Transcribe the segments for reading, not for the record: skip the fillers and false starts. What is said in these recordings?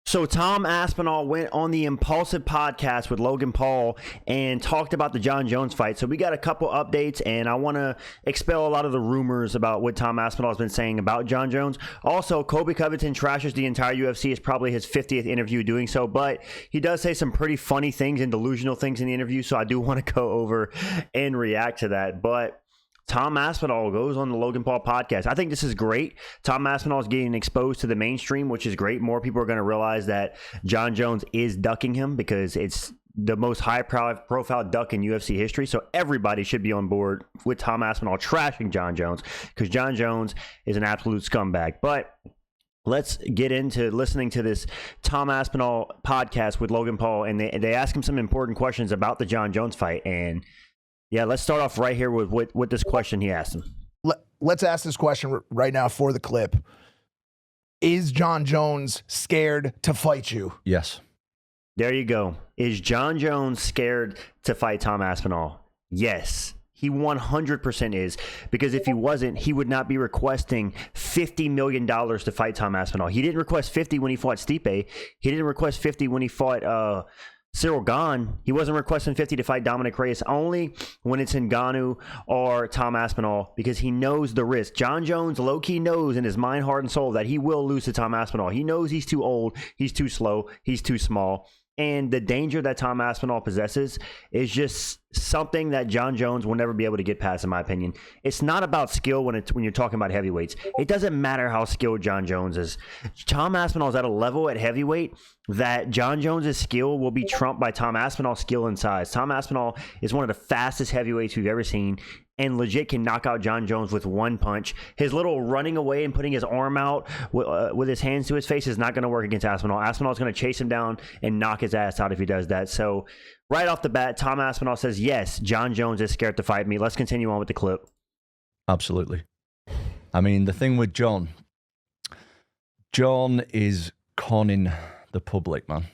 So Tom Aspinall went on the Impulsive Podcast with Logan Paul and talked about the Jon Jones fight. So we got a couple updates, and I want to expel a lot of the rumors about what Tom Aspinall has been saying about Jon Jones. Also, Colby Covington trashes the entire UFC. It's probably his 50th interview doing so, but he does say some pretty funny things and delusional things in the interview, so I do want to go over and react to that. But Tom Aspinall goes on the Logan Paul podcast. I think this is great. Tom Aspinall is getting exposed to the mainstream, which is great. More people are going to realize that Jon Jones is ducking him because it's the most high-profile duck in UFC history. So everybody should be on board with Tom Aspinall trashing Jon Jones because Jon Jones is an absolute scumbag. But let's get into listening to this Tom Aspinall podcast with Logan Paul, and they ask him some important questions about the Jon Jones fight. And yeah, let's start off right here with this question he asked him. Let's ask this question right now for the clip. Is Jon Jones scared to fight you? Yes. There you go. Is Jon Jones scared to fight Tom Aspinall? Yes. He 100% is, because if he wasn't, he would not be requesting $50 million to fight Tom Aspinall. He didn't request 50 when he fought Stipe. He didn't request 50 when he fought Cyril Gane. He wasn't requesting 50 to fight Dominic Reyes, only when it's Ngannou or Tom Aspinall, because he knows the risk. Jon Jones low-key knows in his mind, heart, and soul that he will lose to Tom Aspinall. He knows he's too old, he's too slow, he's too small. And the danger that Tom Aspinall possesses is just something that Jon Jones will never be able to get past, in my opinion. It's not about skill when you're talking about heavyweights. It doesn't matter how skilled Jon Jones is. Tom Aspinall is at a level at heavyweight that Jon Jones' skill will be trumped by Tom Aspinall's skill and size. Tom Aspinall is one of the fastest heavyweights we've ever seen, and legit can knock out Jon Jones with one punch. His little running away and putting his arm out with his hands to his face is not going to work against Aspinall. Aspinall is going to chase him down and knock his ass out if he does that. So right off the bat, Tom Aspinall says, yes, Jon Jones is scared to fight me. Let's continue on with the clip. Absolutely. I mean, the thing with Jon is conning the public, man.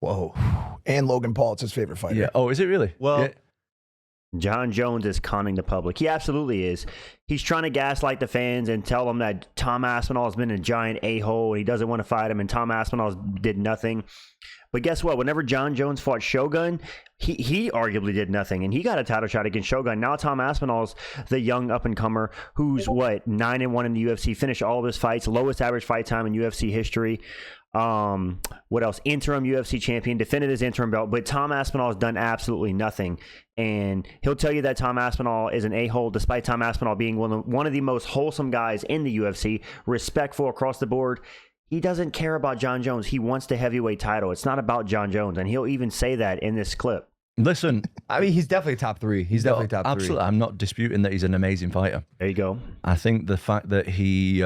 Whoa. And Logan Paul, it's his favorite fighter. Yeah. Oh, is it really? Well, yeah. Jon Jones is conning the public. He absolutely is. He's trying to gaslight the fans and tell them that Tom Aspinall has been a giant a-hole and he doesn't want to fight him, and Tom Aspinall did nothing. But guess what? Whenever Jon Jones fought Shogun, he arguably did nothing, and he got a title shot against Shogun. Now Tom Aspinall's the young up-and-comer who's, 9-1 in the UFC, finished all of his fights, lowest average fight time in UFC history. What else? Interim UFC champion, defended his interim belt, but Tom Aspinall has done absolutely nothing. And he'll tell you that Tom Aspinall is an a-hole, despite Tom Aspinall being one of the most wholesome guys in the UFC, respectful across the board. He doesn't care about Jon Jones. He wants the heavyweight title. It's not about Jon Jones, and he'll even say that in this clip. Listen, I mean, he's definitely top three. He's definitely top three. Absolutely. I'm not disputing that he's an amazing fighter. There you go. I think the fact that he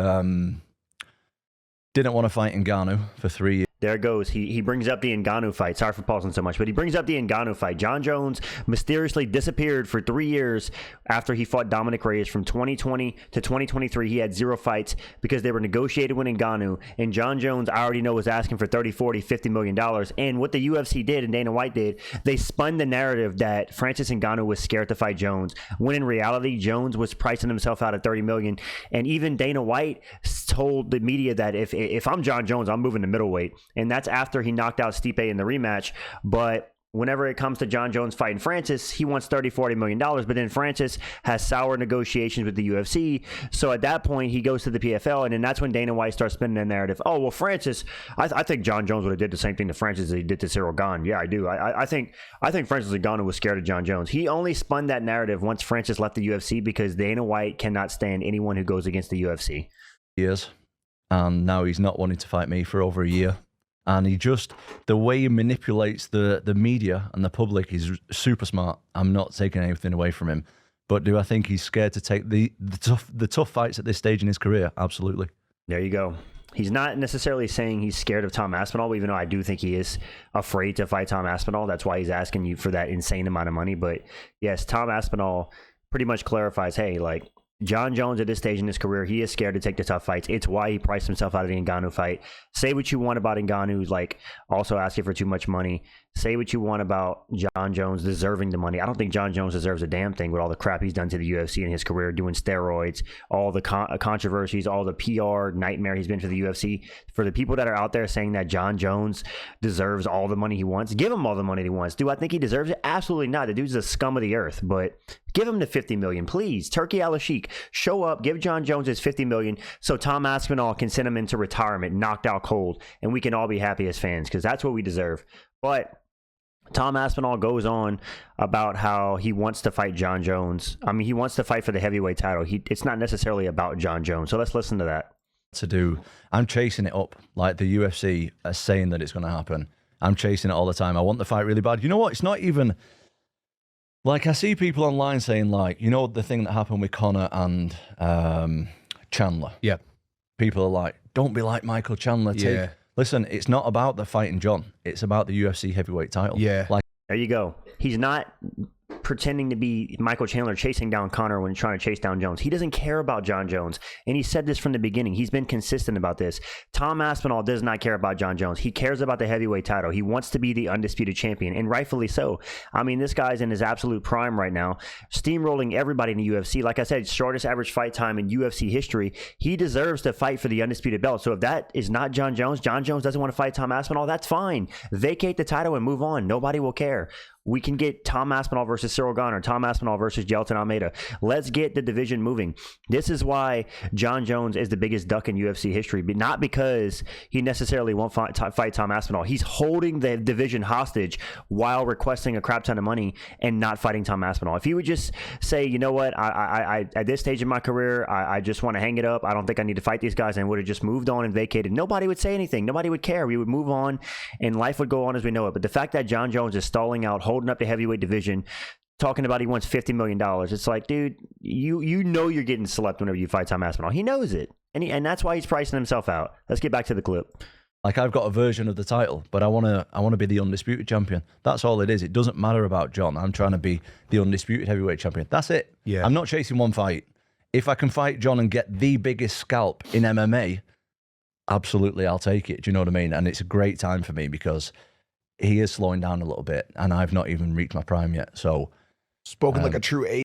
didn't want to fight Ngannou for 3 years. There it goes. He brings up the Ngannou fight. Sorry for pausing so much, but he brings up the Ngannou fight. Jon Jones mysteriously disappeared for 3 years after he fought Dominic Reyes. From 2020 to 2023, he had 0 fights because they were negotiated with Ngannou, and Jon Jones, I already know, was asking for $30, $40, $50 million. And what the UFC did and Dana White did, they spun the narrative that Francis Ngannou was scared to fight Jones, when in reality, Jones was pricing himself out at $30 million. And even Dana White told the media that if I'm Jon Jones, I'm moving to middleweight. And that's after he knocked out Stipe in the rematch. But whenever it comes to Jon Jones fighting Francis, he wants $30, $40 million. But then Francis has sour negotiations with the UFC. So at that point, he goes to the PFL. And then that's when Dana White starts spinning the narrative. Oh, well, Francis, I think Jon Jones would have did the same thing to Francis as he did to Cyril Gane. Yeah, I do. I think Francis Ngannou was scared of Jon Jones. He only spun that narrative once Francis left the UFC because Dana White cannot stand anyone who goes against the UFC. Years. And now he's not wanting to fight me for over a year. And the way he manipulates the media and the public is super smart. I'm not taking anything away from him. But do I think he's scared to take the tough fights at this stage in his career? Absolutely. There you go. He's not necessarily saying he's scared of Tom Aspinall, even though I do think he is afraid to fight Tom Aspinall. That's why he's asking you for that insane amount of money. But yes, Tom Aspinall pretty much clarifies, hey, like, Jon Jones at this stage in his career, he is scared to take the tough fights. It's why he priced himself out of the Ngannou fight. Say what you want about Ngannou, like also asking for too much money. say what you want about Jon Jones deserving the money. I don't think Jon Jones deserves a damn thing with all the crap he's done to the UFC in his career, doing steroids, all the controversies, all the PR nightmare he's been for the UFC. For the people that are out there saying that Jon Jones deserves all the money he wants, give him all the money he wants. Do I think he deserves it? Absolutely not. The dude's a scum of the earth, but give him the $50 million, please. Turkey Al-Sheikh, show up, give Jon Jones his $50 million so Tom Aspinall can send him into retirement, knocked out cold, and we can all be happy as fans because that's what we deserve. But Tom Aspinall goes on about how he wants to fight Jon Jones. I mean, he wants to fight for the heavyweight title. It's not necessarily about Jon Jones. So let's listen to that. I'm chasing it up. Like the UFC are saying that it's going to happen. I'm chasing it all the time. I want the fight really bad. You know what? It's not even like I see people online saying like, you know, the thing that happened with Conor and Chandler. Yeah. People are like, don't be like Michael Chandler. Yeah. Listen, it's not about the fighting John. It's about the UFC heavyweight title. Yeah. Like, There you go. He's not pretending to be Michael Chandler chasing down Conor when trying to chase down Jones. He doesn't care about Jon Jones. And he said this from the beginning. He's been consistent about this. Tom Aspinall does not care about Jon Jones. He cares about the heavyweight title. He wants to be the undisputed champion, and rightfully so. I mean, this guy's in his absolute prime right now, steamrolling everybody in the UFC. Like I said, shortest average fight time in UFC history. He deserves to fight for the undisputed belt. So if that is not Jon Jones doesn't want to fight Tom Aspinall, that's fine. Vacate the title and move on. Nobody will care. We can get Tom Aspinall versus Cyril Gane or Tom Aspinall versus Jelton Almeida. Let's get the division moving. This is why Jon Jones is the biggest duck in UFC history, but not because he necessarily won't fight Tom Aspinall. He's holding the division hostage while requesting a crap ton of money and not fighting Tom Aspinall. If he would just say, you know what, I at this stage of my career, I just want to hang it up. I don't think I need to fight these guys, and would have just moved on and vacated. Nobody would say anything. Nobody would care. We would move on, and life would go on as we know it. But the fact that Jon Jones is stalling out, holding up the heavyweight division, talking about he wants $50 million. It's like, dude, you know you're getting slept whenever you fight Tom Aspinall. He knows it, and that's why he's pricing himself out. Let's get back to the clip. Like, I've got a version of the title, but I want to be the undisputed champion. That's all it is. It doesn't matter about John. I'm trying to be the undisputed heavyweight champion. That's it. Yeah. I'm not chasing one fight. If I can fight John and get the biggest scalp in MMA, absolutely, I'll take it. Do you know what I mean? And it's a great time for me because he is slowing down a little bit, and I've not even reached my prime yet. So, Spoken like a true ace.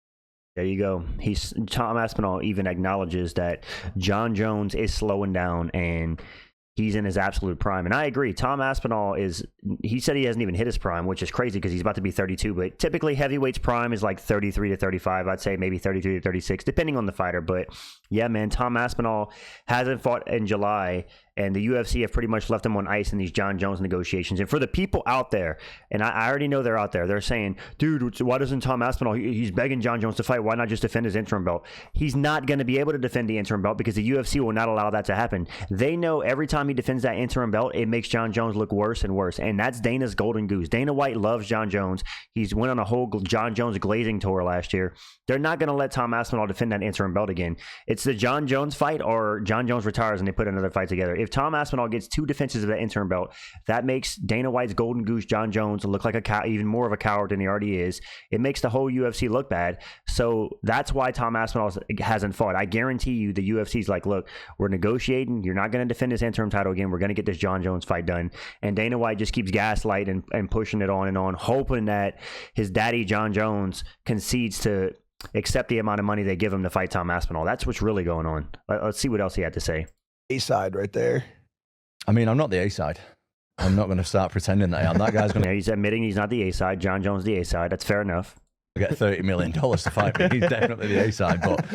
There you go. Tom Aspinall even acknowledges that Jon Jones is slowing down and he's in his absolute prime. And I agree. Tom Aspinall he said he hasn't even hit his prime, which is crazy because he's about to be 32. But typically heavyweight's prime is like 33 to 35. I'd say maybe 33 to 36, depending on the fighter. But yeah, man, Tom Aspinall hasn't fought in July, and the UFC have pretty much left him on ice in these Jon Jones negotiations. And for the people out there, and I already know they're out there, they're saying, dude, why doesn't Tom Aspinall, he's begging Jon Jones to fight. Why not just defend his interim belt? He's not going to be able to defend the interim belt because the UFC will not allow that to happen. They know every time he defends that interim belt, it makes Jon Jones look worse and worse. And that's Dana's golden goose. Dana White loves Jon Jones. He's went on a whole Jon Jones glazing tour last year. They're not going to let Tom Aspinall defend that interim belt again. It's the Jon Jones fight or Jon Jones retires and they put another fight together. If Tom Aspinall gets 2 defenses of that interim belt, that makes Dana White's golden goose Jon Jones look like even more of a coward than he already is. It makes the whole UFC look bad. So that's why Tom Aspinall hasn't fought. I guarantee you the UFC's like, look, we're negotiating. You're not going to defend this interim title again. We're going to get this Jon Jones fight done. And Dana White just keeps gaslighting and pushing it on and on, hoping that his daddy Jon Jones concedes to accept the amount of money they give him to fight Tom Aspinall. That's what's really going on. Let's see what else he had to say. A-side right there. I mean, I'm not the A-side. I'm not going to start pretending that I am. That guy's going to He's admitting he's not the A-side. Jon Jones the A-side. That's fair enough. get $30 million to fight me. He's definitely the A-side. But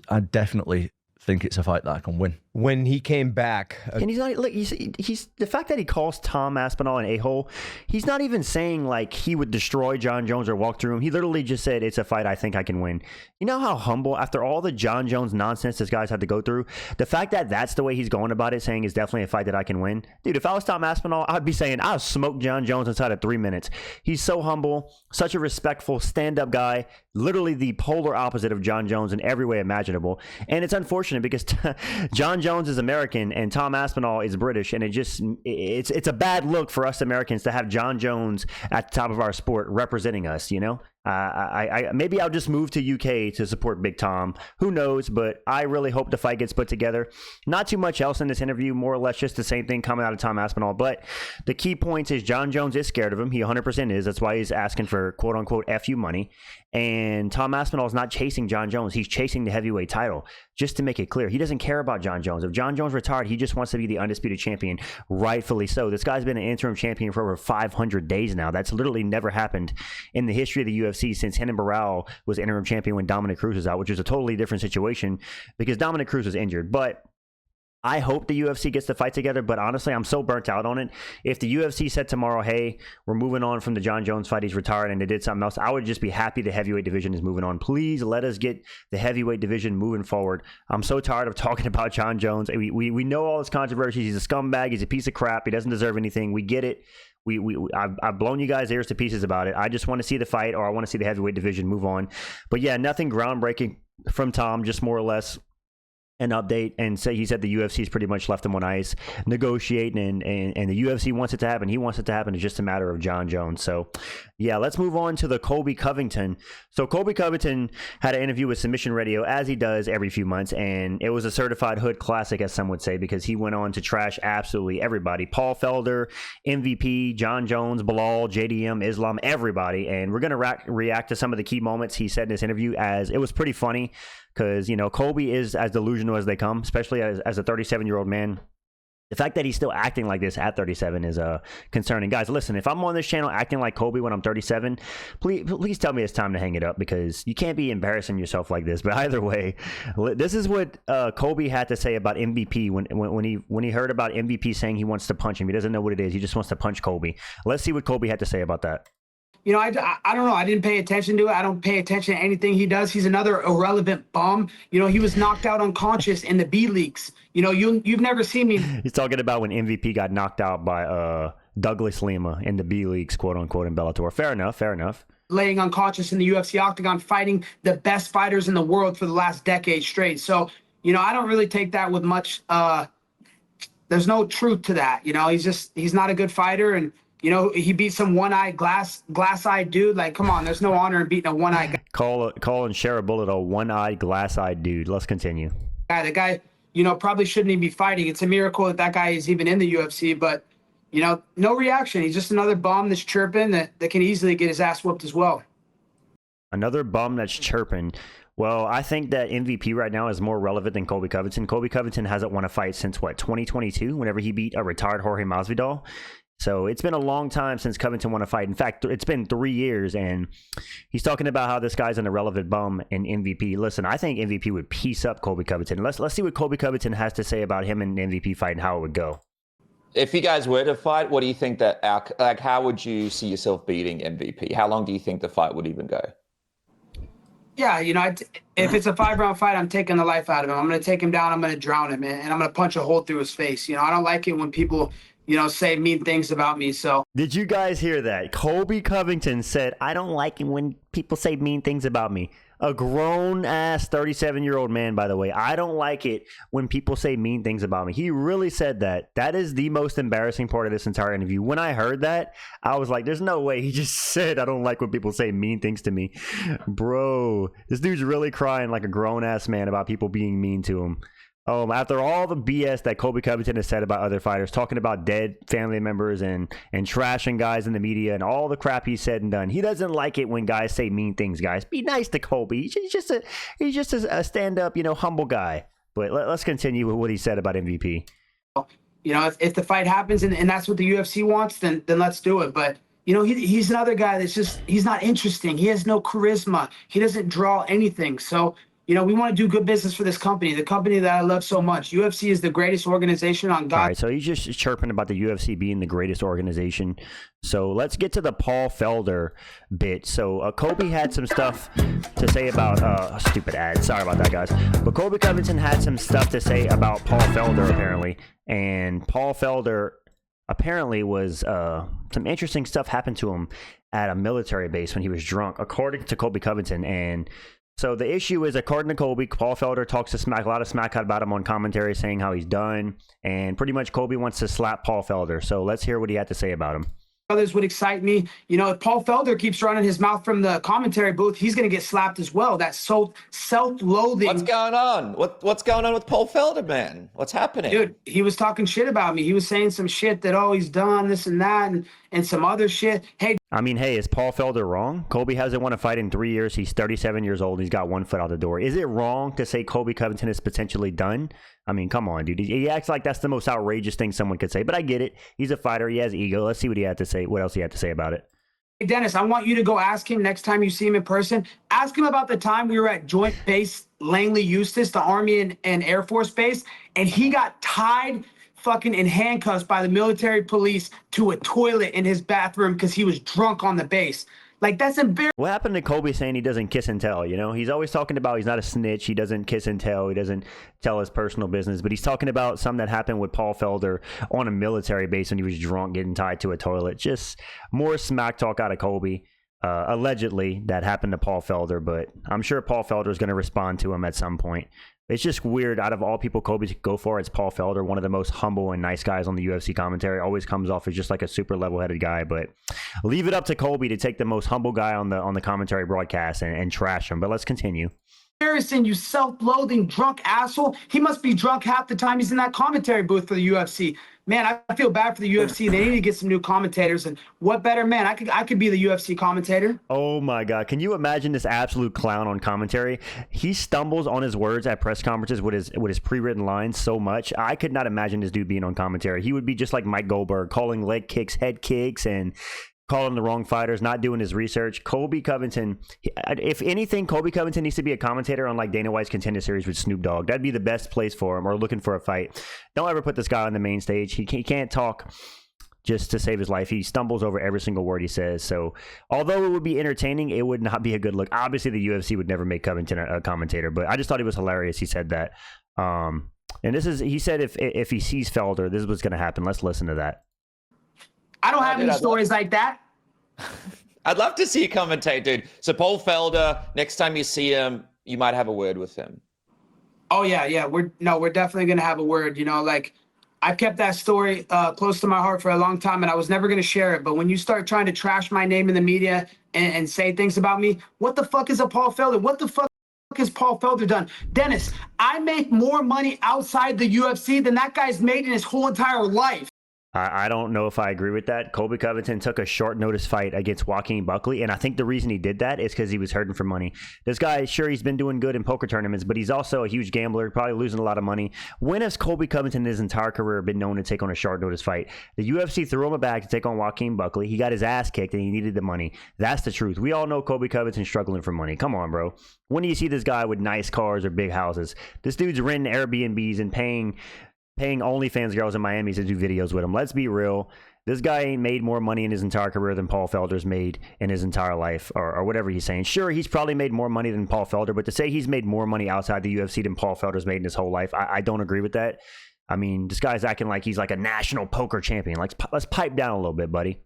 I definitely think it's a fight that I can win. When he came back, and he's not, look, he's the fact that he calls Tom Aspinall an a-hole, he's not even saying like he would destroy Jon Jones or walk through him. He literally just said it's a fight I think I can win. You know how humble, after all the Jon Jones nonsense this guy's had to go through, the fact that that's the way he's going about it, saying it's definitely a fight that I can win. Dude, if I was Tom Aspinall, I'd be saying I'll smoke Jon Jones inside of 3 minutes. He's so humble, such a respectful stand-up guy, literally the polar opposite of Jon Jones in every way imaginable. And it's unfortunate because Jon Jones is American and Tom Aspinall is British, and it's a bad look for us Americans to have Jon Jones at the top of our sport representing us, you know? Maybe I'll just move to UK to support Big Tom. Who knows? But I really hope the fight gets put together. Not too much else in this interview, more or less just the same thing coming out of Tom Aspinall. But the key points is Jon Jones is scared of him. He 100% is. That's why he's asking for quote unquote FU money. And Tom Aspinall is not chasing Jon Jones. He's chasing the heavyweight title. Just to make it clear, he doesn't care about Jon Jones. If Jon Jones retired, he just wants to be the undisputed champion, rightfully so. This guy's been an interim champion for over 500 days now. That's literally never happened in the history of the UFC since Renan Barão was interim champion when Dominic Cruz was out, which was a totally different situation because Dominic Cruz was injured. But I hope the UFC gets the fight together, but honestly, I'm so burnt out on it. If the UFC said tomorrow, hey, we're moving on from the Jon Jones fight, he's retired, and they did something else, I would just be happy the heavyweight division is moving on. Please let us get the heavyweight division moving forward. I'm so tired of talking about Jon Jones. We know all his controversies. He's a scumbag. He's a piece of crap. He doesn't deserve anything. We get it. I've blown you guys' ears to pieces about it. I just want to see the fight, or I want to see the heavyweight division move on. But yeah, nothing groundbreaking from Tom, just more or less an update, and he said the UFC's pretty much left him on ice, negotiating, and the UFC wants it to happen. He wants it to happen. It's just a matter of Jon Jones. So, yeah, let's move on to the Colby Covington. So Colby Covington had an interview with Submission Radio, as he does every few months, and it was a certified hood classic, as some would say, because he went on to trash absolutely everybody. Paul Felder, MVP, Jon Jones, Bilal, JDM, Islam, everybody. And we're going to react to some of the key moments he said in this interview, as it was pretty funny. Because, you know, Colby is as delusional as they come, especially as a 37-year-old man. The fact that he's still acting like this at 37 is concerning. Guys, listen, if I'm on this channel acting like Colby when I'm 37, please tell me it's time to hang it up, because you can't be embarrassing yourself like this. But either way, this is what Colby had to say about MVP when he heard about MVP saying he wants to punch him. He doesn't know what it is. He just wants to punch Colby. Let's see what Colby had to say about that. You know, I don't know. I didn't pay attention to it. I don't pay attention to anything he does. He's another irrelevant bum. You know, he was knocked out unconscious in the B leagues. You know, you've never seen me. He's talking about when MVP got knocked out by Douglas Lima in the B leagues, quote unquote, in Bellator. Fair enough. Laying unconscious in the UFC octagon, fighting the best fighters in the world for the last decade straight. So, you know, I don't really take that with much. There's no truth to that. You know, he's not a good fighter. And, you know, he beat some one-eyed glass-eyed dude. Like, come on, there's no honor in beating a one-eyed guy. Call and share a bullet a one-eyed, glass-eyed dude. Let's continue. The guy, you know, probably shouldn't even be fighting. It's a miracle that guy is even in the UFC. But, you know, no reaction. He's just another bum that's chirping that can easily get his ass whooped as well. Another bum that's chirping. Well, I think that MVP right now is more relevant than Colby Covington. Colby Covington hasn't won a fight since, 2022, whenever he beat a retired Jorge Masvidal. So it's been a long time since Covington won a fight. In fact, it's been 3 years, and he's talking about how this guy's an irrelevant bum in MVP. Listen, I think MVP would piece up Colby Covington. Let's see what Colby Covington has to say about him in the MVP fight and how it would go. If you guys were to fight, what do you think that how would you see yourself beating MVP? How long do you think the fight would even go? Yeah, you know, if it's a 5-round fight, I'm taking the life out of him. I'm going to take him down. I'm going to drown him, and I'm going to punch a hole through his face. You know, I don't like it when people, you know, say mean things about me. So did you guys hear that? Colby Covington said, I don't like it when people say mean things about me. A grown-ass 37-year-old man, by the way. I don't like it when people say mean things about me. He really said that. That is the most embarrassing part of this entire interview. When I heard that, I was like, there's no way. He just said, I don't like when people say mean things to me. Bro, this dude's really crying like a grown-ass man about people being mean to him. After all the BS that Colby Covington has said about other fighters, talking about dead family members and trashing guys in the media and all the crap he's said and done, he doesn't like it when guys say mean things, guys. Be nice to Colby. He's just a stand-up, you know, humble guy. But let's continue with what he said about MVP. You know, if the fight happens and that's what the UFC wants, then let's do it. But, you know, he's another guy that's just, he's not interesting. He has no charisma. He doesn't draw anything. So, you know, we want to do good business for this company, the company that I love so much. UFC is the greatest organization on God. All right, so he's just chirping about the UFC being the greatest organization. So let's get to the Paul Felder bit. So Colby had some stuff to say about stupid ad. Sorry about that, guys. But Colby Covington had some stuff to say about Paul Felder, apparently. And Paul Felder apparently was some interesting stuff happened to him at a military base when he was drunk, according to Colby Covington. And so the issue is, according to Colby, Paul Felder talks a lot of smack about him on commentary, saying how he's done, and pretty much Colby wants to slap Paul Felder. So let's hear what he had to say about him. Others would excite me. You know, if Paul Felder keeps running his mouth from the commentary booth, he's going to get slapped as well. That's so self-loathing. What's going on? What's going on with Paul Felder, man? What's happening? Dude, he was talking shit about me. He was saying some shit that, oh, he's done this and that and some other shit. Hey, I mean, hey, is Paul Felder wrong? Colby hasn't won a fight in 3 years. He's 37 years old. He's got one foot out the door. Is it wrong to say Colby Covington is potentially done? I mean, come on, dude. He acts like that's the most outrageous thing someone could say, but I get it. He's a fighter. He has ego. Let's see what he had to say. What else he had to say about it. Hey, Dennis, I want you to go ask him next time you see him in person. Ask him about the time we were at Joint Base Langley, Eustis, the Army and Air Force Base, and he got tied fucking in handcuffs by the military police to a toilet in his bathroom because he was drunk on the base. Like, that's embarrassing. What happened to Colby saying he doesn't kiss and tell? You know, he's always talking about he's not a snitch. He doesn't kiss and tell. He doesn't tell his personal business. But he's talking about something that happened with Paul Felder on a military base when he was drunk, getting tied to a toilet. Just more smack talk out of Colby. Allegedly, that happened to Paul Felder. But I'm sure Paul Felder is going to respond to him at some point. It's just weird. Out of all people Colby could go for, it's Paul Felder, one of the most humble and nice guys on the UFC commentary. Always comes off as just like a super level-headed guy. But leave it up to Colby to take the most humble guy on the commentary broadcast and trash him. But let's continue. Embarrassing, you self-loathing drunk asshole. He must be drunk half the time he's in that commentary booth for the UFC. Man, I feel bad for the UFC. They need to get some new commentators. And what better, man? I could be the UFC commentator. Oh my God. Can you imagine this absolute clown on commentary? He stumbles on his words at press conferences with his pre-written lines so much. I could not imagine this dude being on commentary. He would be just like Mike Goldberg, calling leg kicks, head kicks, and calling the wrong fighters, not doing his research. Colby Covington, if anything, Colby Covington needs to be a commentator on like Dana White's Contender Series with Snoop Dogg. That'd be the best place for him, or looking for a fight. Don't ever put this guy on the main stage. He can't talk just to save his life. He stumbles over every single word he says. So although it would be entertaining, it would not be a good look. Obviously, the UFC would never make Covington a commentator, but I just thought it was hilarious he said that. And he said if he sees Felder, this is what's going to happen. Let's listen to that. I don't have any stories like that. I'd love to see you commentate, dude. So Paul Felder, next time you see him, you might have a word with him. Oh yeah. We're definitely gonna have a word. You know, like I've kept that story close to my heart for a long time, and I was never gonna share it. But when you start trying to trash my name in the media and say things about me, what the fuck is a Paul Felder? What the fuck has Paul Felder done? Dennis, I make more money outside the UFC than that guy's made in his whole entire life. I don't know if I agree with that. Colby Covington took a short notice fight against Joaquin Buckley, and I think the reason he did that is because he was hurting for money. This guy, sure, he's been doing good in poker tournaments, but he's also a huge gambler, probably losing a lot of money. When has Colby Covington his entire career been known to take on a short notice fight? The UFC threw him a bag to take on Joaquin Buckley. He got his ass kicked, and he needed the money. That's the truth. We all know Colby Covington's struggling for money. Come on, bro. When do you see this guy with nice cars or big houses? This dude's renting Airbnbs and paying OnlyFans girls in Miami to do videos with him. Let's be real. This guy ain't made more money in his entire career than Paul Felder's made in his entire life, or whatever he's saying. Sure, he's probably made more money than Paul Felder, but to say he's made more money outside the UFC than Paul Felder's made in his whole life, I don't agree with that. I mean, this guy's acting like he's like a national poker champion. Like, let's pipe down a little bit, buddy.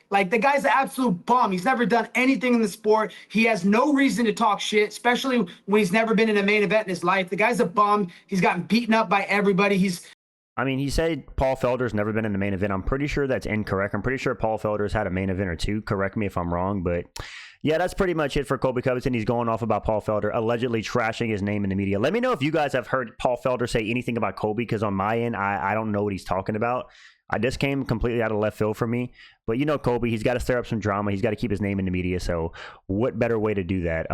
Like, the guy's an absolute bum. He's never done anything in the sport. He has no reason to talk shit, especially when he's never been in a main event in his life. The guy's a bum. He's gotten beaten up by everybody. He said Paul Felder's never been in the main event. I'm pretty sure that's incorrect. I'm pretty sure Paul Felder's had a main event or two. Correct me if I'm wrong, but yeah, that's pretty much it for Colby Covington. He's going off about Paul Felder allegedly trashing his name in the media. Let me know if you guys have heard Paul Felder say anything about Colby, because on my end, I don't know what he's talking about. I just came completely out of left field for me. But you know Colby, he's got to stir up some drama. He's got to keep his name in the media. So what better way to do that?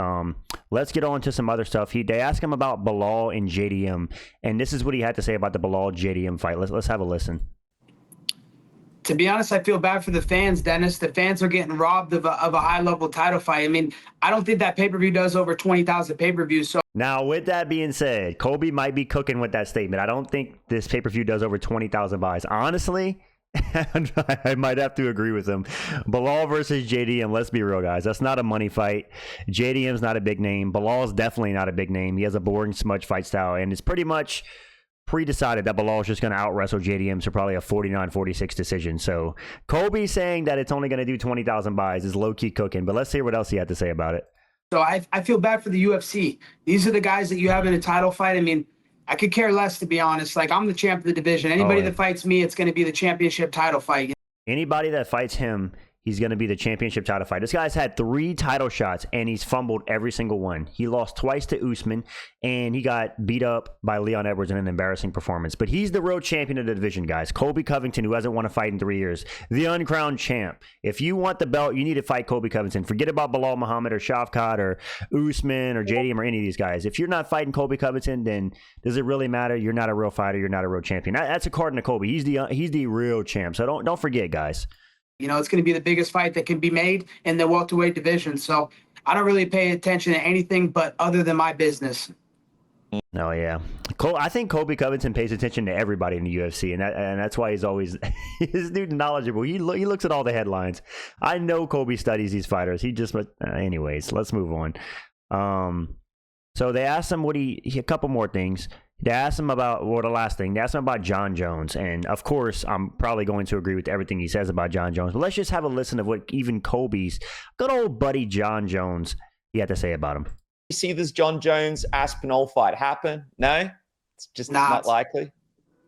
Let's get on to some other stuff. They asked him about Belal and JDM, and this is what he had to say about the Belal-JDM fight. Let's have a listen. To be honest, I feel bad for the fans, Dennis. The fans are getting robbed of a high-level title fight. I mean, I don't think that pay-per-view does over 20,000 pay-per-views. So now, with that being said, Colby might be cooking with that statement. I don't think this pay-per-view does over 20,000 buys. Honestly, I might have to agree with him. Belal versus JDM, let's be real, guys. That's not a money fight. JDM's not a big name. Belal's definitely not a big name. He has a boring smudge fight style, and it's pretty much pre-decided that Belal is just going to out-wrestle JDM to probably a 49-46 decision. So Colby saying that it's only going to do 20,000 buys is low-key cooking, but let's hear what else he had to say about it. So I feel bad for the UFC. These are the guys that you have in a title fight. I mean, I could care less, to be honest. Like, I'm the champ of the division. Anybody that fights me, it's going to be the championship title fight. Anybody that fights him, he's going to be the championship title fight. This guy's had 3 title shots, and he's fumbled every single one. He lost twice to Usman, and he got beat up by Leon Edwards in an embarrassing performance. But he's the road champion of the division, guys. Colby Covington, who hasn't won a fight in 3 years. The uncrowned champ. If you want the belt, you need to fight Colby Covington. Forget about Bilal Muhammad or Shavkat or Usman or JDM or any of these guys. If you're not fighting Colby Covington, then does it really matter? You're not a real fighter. You're not a real champion. That's according to Colby. He's the real champ. So don't forget, guys. You know, it's going to be the biggest fight that can be made in the welterweight division. So I don't really pay attention to anything but other than my business. Oh, yeah. I think Colby Covington pays attention to everybody in the UFC, and that's why he's always – this dude knowledgeable. He looks at all the headlines. I know Colby studies these fighters. He just anyways, let's move on. So they asked him a couple more things. They asked him about, the last thing, they asked him about Jon Jones. And, of course, I'm probably going to agree with everything he says about Jon Jones. But let's just have a listen of what even Colby's good old buddy Jon Jones he had to say about him. You see this Jon Jones Aspinall fight happen? No? It's just not likely?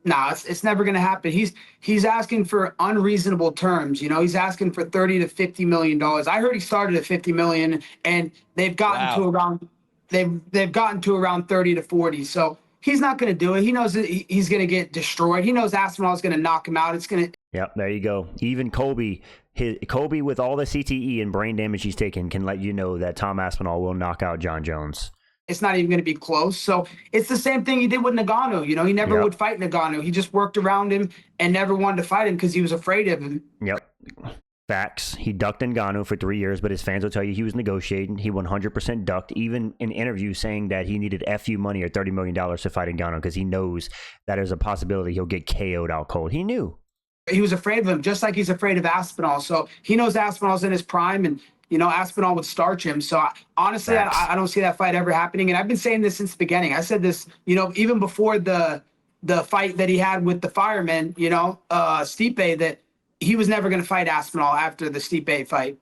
No, it's never going to happen. He's asking for unreasonable terms. You know, he's asking for $30 to $50 million. I heard he started at $50 million, and they've gotten to around they've gotten to around 30 to 40. So he's not going to do it. He knows that he's going to get destroyed. He knows Aspinall is going to knock him out. It's going to. Yep, there you go. Even Colby with all the CTE and brain damage he's taken can let you know that Tom Aspinall will knock out Jon Jones. It's not even going to be close. So it's the same thing he did with Ngannou. You know, he never would fight Ngannou. He just worked around him and never wanted to fight him because he was afraid of him. Yep. Facts. He ducked Ngannou for 3 years, but his fans will tell you he was negotiating. He 100% ducked, even in interviews saying that he needed FU money or $30 million to fight Ngannou because he knows that there's a possibility he'll get KO'd out cold. He knew. He was afraid of him, just like he's afraid of Aspinall. So he knows Aspinall's in his prime, and you know, Aspinall would starch him. So honestly, I don't see that fight ever happening. And I've been saying this since the beginning. I said this, you know, even before the fight that he had with the fireman, you know, Stipe, that he was never going to fight Aspinall after the Stipe fight.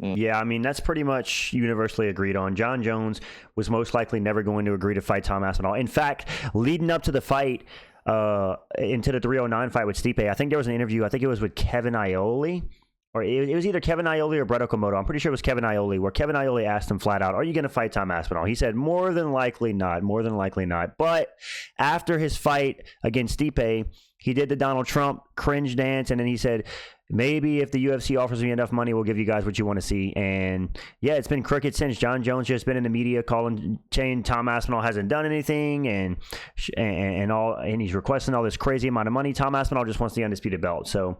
Yeah, I mean, that's pretty much universally agreed on. Jon Jones was most likely never going to agree to fight Tom Aspinall. In fact, leading up to the fight, into the 309 fight with Stipe, I think there was an interview, I think it was with Kevin Iole, or it was either Kevin Iole or Brett Okamoto. I'm pretty sure it was Kevin Iole, where Kevin Iole asked him flat out, are you going to fight Tom Aspinall? He said, more than likely not. But after his fight against Stipe, he did the Donald Trump cringe dance, and then he said, maybe if the UFC offers me enough money, we'll give you guys what you want to see. And yeah, it's been crooked since. Jon Jones just been in the media saying Tom Aspinall hasn't done anything and he's requesting all this crazy amount of money. Tom Aspinall just wants the undisputed belt. So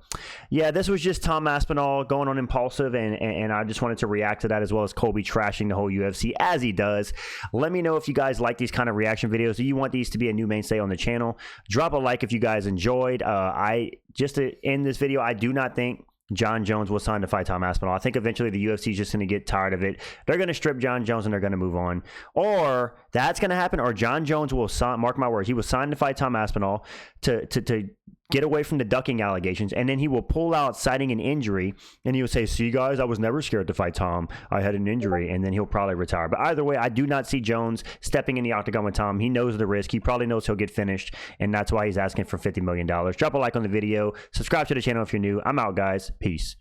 yeah, this was just Tom Aspinall going on impulsive, and I just wanted to react to that, as well as Colby trashing the whole UFC as he does. Let me know if you guys like these kind of reaction videos. Do you want these to be a new mainstay on the channel? Drop a like if you guys enjoyed. Just to end this video, I do not think Jon Jones will sign to fight Tom Aspinall. I think eventually the UFC is just going to get tired of it. They're going to strip Jon Jones and they're going to move on. Or that's going to happen, or Jon Jones will sign, mark my words, he will sign to fight Tom Aspinall to get away from the ducking allegations, and then he will pull out citing an injury, and he will say, see guys, I was never scared to fight Tom. I had an injury, and then he'll probably retire. But either way, I do not see Jones stepping in the octagon with Tom. He knows the risk. He probably knows he'll get finished, and that's why he's asking for $50 million. Drop a like on the video. Subscribe to the channel if you're new. I'm out, guys. Peace.